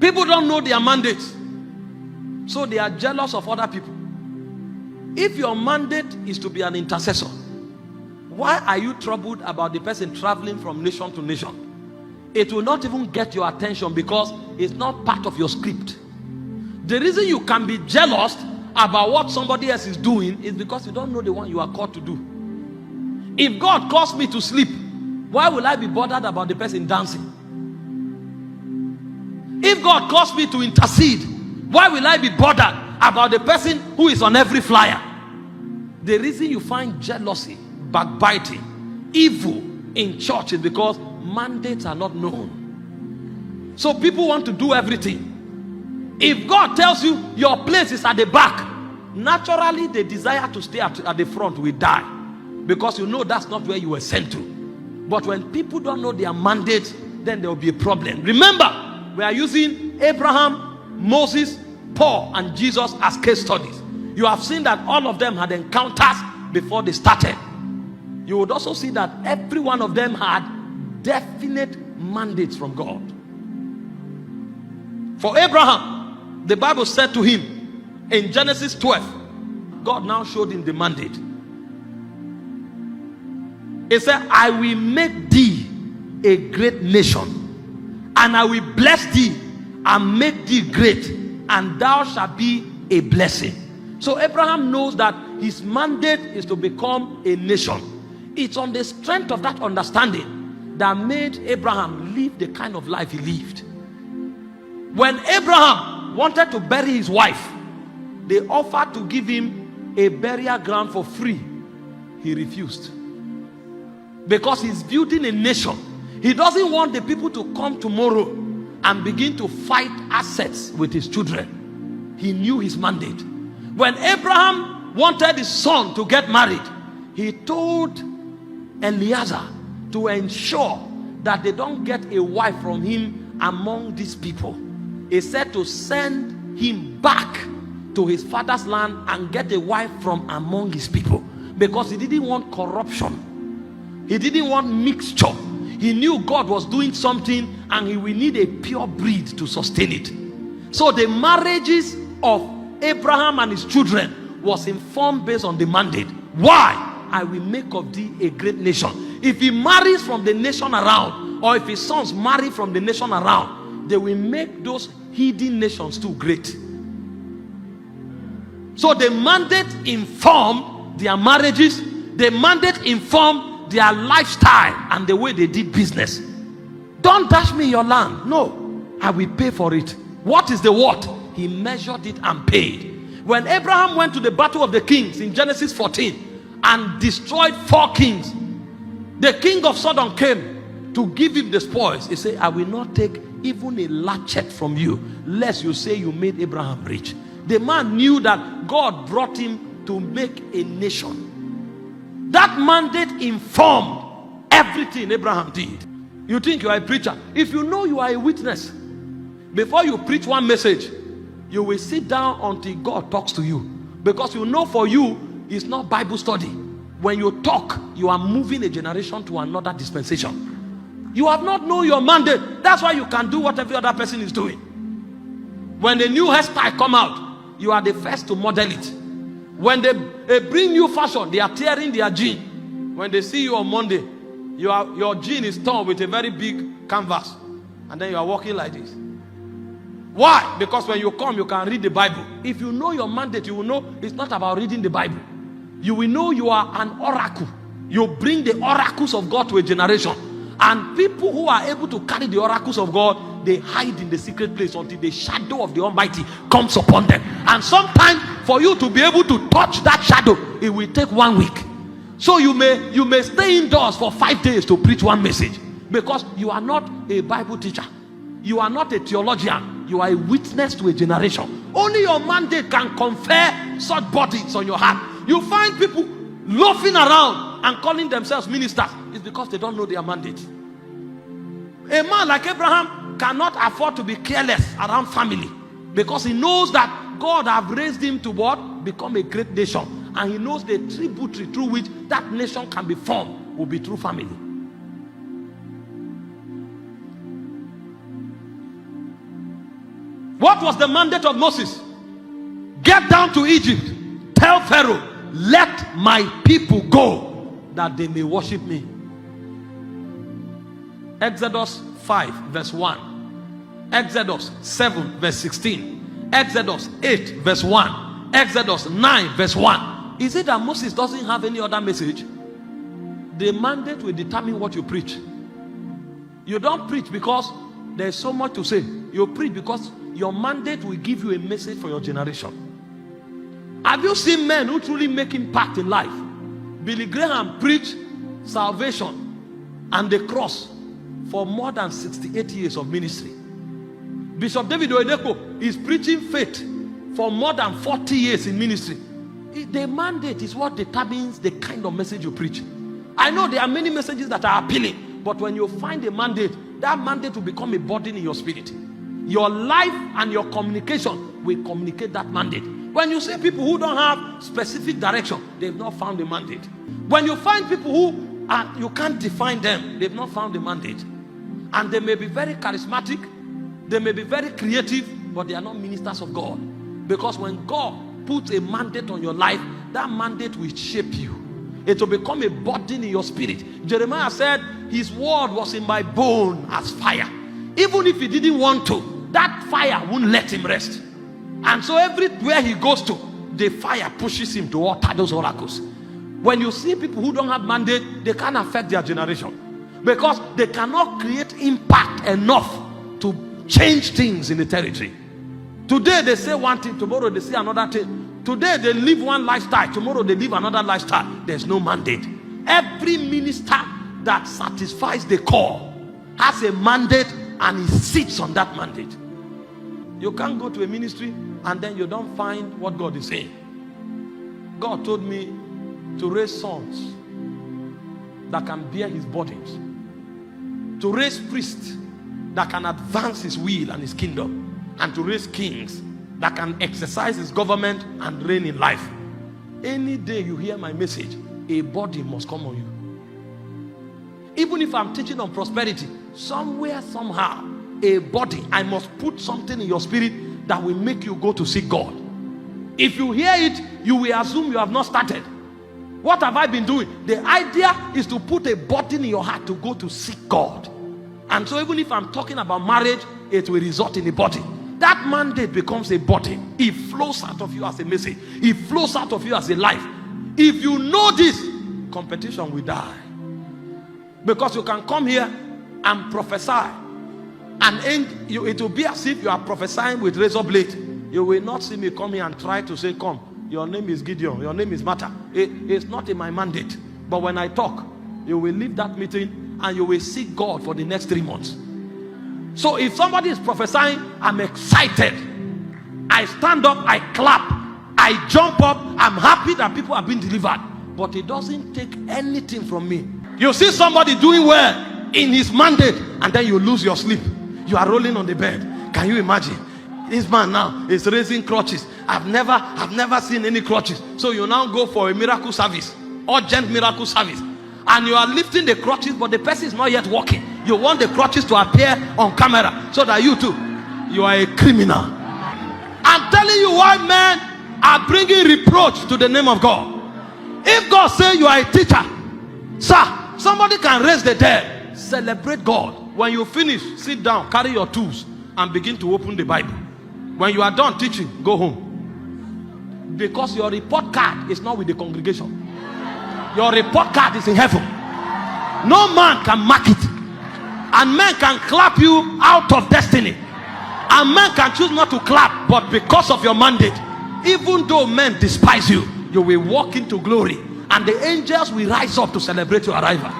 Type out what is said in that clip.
People don't know their mandate, so they are jealous of other people. If your mandate is to be an intercessor, why are you troubled about the person traveling from nation to nation? It will not even get your attention because it's not part of your script. The reason you can be jealous about what somebody else is doing is because you don't know the one you are called to do. If God calls me to sleep, why will I be bothered about the person dancing? If God calls me to intercede, why will I be bothered about the person who is on every flyer? The reason you find jealousy, backbiting, evil in church is because mandates are not known. So people want to do everything. If God tells you your place is at the back, naturally the desire to stay at the front will die, because you know that's not where you were sent to. But when people don't know their mandate, then there will be a problem. Remember, we are using Abraham, Moses, Paul, and Jesus as case studies. You have seen that all of them had encounters before they started. You would also see that every one of them had definite mandates from God. For Abraham, the Bible said to him in Genesis 12, God now showed him the mandate. It said, I will make thee a great nation, and I will bless thee and make thee great, and thou shalt be a blessing. So Abraham knows that his mandate is to become a nation. It's on the strength of that understanding that made Abraham live the kind of life he lived. When Abraham wanted to bury his wife, they offered to give him a burial ground for free. He refused, because he's building a nation. He doesn't want the people to come tomorrow and begin to fight assets with his children. He knew his mandate. When Abraham wanted his son to get married, he told Eliezer to ensure that they don't get a wife from him among these people. He said to send him back to his father's land and get a wife from among his people, because he didn't want corruption. He didn't want mixture. He knew God was doing something and he will need a pure breed to sustain it. So the marriages of Abraham and his children was informed based on the mandate. Why? I will make of thee a great nation. If he marries from the nation around, or if his sons marry from the nation around, they will make those hidden nations too great. So the mandate informed their marriages. The mandate informed their lifestyle and the way they did business. Don't dash me your land. No, I will pay for it. What is the what? He measured it and paid. When Abraham went to the battle of the kings in Genesis 14 and destroyed 4 kings, the king of Sodom came to give him the spoils. He said, I will not take even a latchet from you, lest you say you made Abraham rich. The man knew that God brought him to make a nation. That mandate informed everything Abraham did. You think you are a preacher? If you know you are a witness, before you preach one message, you will sit down until God talks to you, because you know for you it's not Bible study. When you talk, you are moving a generation to another dispensation. You have not known your mandate. That's why you can do what every other person is doing. When the new hairstyle come out, you are the first to model it. When they bring new fashion, they are tearing their jean. When they see you on Monday, your jean is torn with a very big canvas, and then you are walking like this. Why? Because when you come, you can read the Bible. If you know your mandate, you will know it's not about reading the Bible. You will know you are an oracle. You bring the oracles of God to a generation. And people who are able to carry the oracles of God, they hide in the secret place until the shadow of the Almighty comes upon them. And sometimes for you to be able to touch that shadow, it will take 1 week. So you may stay indoors for 5 days to preach one message, because you are not a Bible teacher. You are not a theologian. You are a witness to a generation. Only your mandate can confer such burdens on your heart. You find people loafing around and calling themselves ministers. It's because they don't know their mandate. A man like Abraham cannot afford to be careless around family, because he knows that God have raised him to what? Become a great nation. And he knows the tributary through which that nation can be formed will be through family. What was the mandate of Moses? Get down to Egypt. Tell Pharaoh, let my people go, that they may worship me. Exodus 5 verse 1. Exodus 7 verse 16. Exodus 8 verse 1. Exodus 9 verse 1. Is it that Moses doesn't have any other message? The mandate will determine what you preach. You don't preach because there's so much to say. You preach because your mandate will give you a message for your generation. Have you seen men who truly make impact in life? Billy Graham preached salvation and the cross for more than 68 years of ministry. Bishop David Oyedepo is preaching faith for more than 40 years in ministry. The mandate is what determines the kind of message you preach. I know there are many messages that are appealing, but when you find a mandate, that mandate will become a burden in your spirit. Your life and your communication will communicate that mandate. When you see people who don't have specific direction, they've not found a mandate. When you find people who you can't define them, they've not found a mandate. And they may be very charismatic, they may be very creative, but they are not ministers of God. Because when God puts a mandate on your life, that mandate will shape you. It will become a burden in your spirit. Jeremiah said, his word was in my bone as fire. Even if he didn't want to, that fire won't let him rest. And so everywhere he goes to, the fire pushes him to utter those oracles. When you see people who don't have mandate, they can't affect their generation, because they cannot create impact enough to change things in the territory. Today they say one thing, tomorrow they say another thing. Today they live one lifestyle, tomorrow they live another lifestyle. There's no mandate. Every minister that satisfies the call has a mandate, and he sits on that mandate. You can't go to a ministry and then you don't find what God is saying. God told me to raise sons that can bear his burdens, to raise priests that can advance his will and his kingdom, and to raise kings that can exercise his government and reign in life. Any day you hear my message, a body must come on you. Even if I'm teaching on prosperity, somewhere, somehow, a body, I must put something in your spirit that will make you go to seek God. If you hear it, you will assume you have not started. What have I been doing? The idea is to put a burden in your heart to go to seek God. And so even if I'm talking about marriage, it will result in a body. That mandate becomes a body. It flows out of you as a message. It flows out of you as a life. If you know this, competition will die. Because you can come here and prophesy, and it will be as if you are prophesying with razor blade. You will not see me come here and try to say, come, your name is Gideon, your name is Martha. It's not in my mandate. But when I talk, you will leave that meeting and you will seek God for the next 3 months. So if somebody is prophesying, I'm excited. I stand up, I clap, I jump up, I'm happy that people have been delivered. But it doesn't take anything from me. You see somebody doing well in his mandate, and then you lose your sleep. You are rolling on the bed. Can you imagine? This man now is raising crutches. I've never seen any crutches. So you now go for a miracle service, urgent miracle service, and you are lifting the crutches, but the person is not yet walking. You want the crutches to appear on camera so that you too, you are a criminal. I'm telling you why men are bringing reproach to the name of God. If God says you are a teacher, sir, somebody can raise the dead. Celebrate God. When you finish, sit down, carry your tools, and begin to open the Bible. When you are done teaching, go home. Because your report card is not with the congregation. Your report card is in heaven. No man can mark it. And men can clap you out of destiny. And men can choose not to clap, but because of your mandate, even though men despise you, you will walk into glory. And the angels will rise up to celebrate your arrival.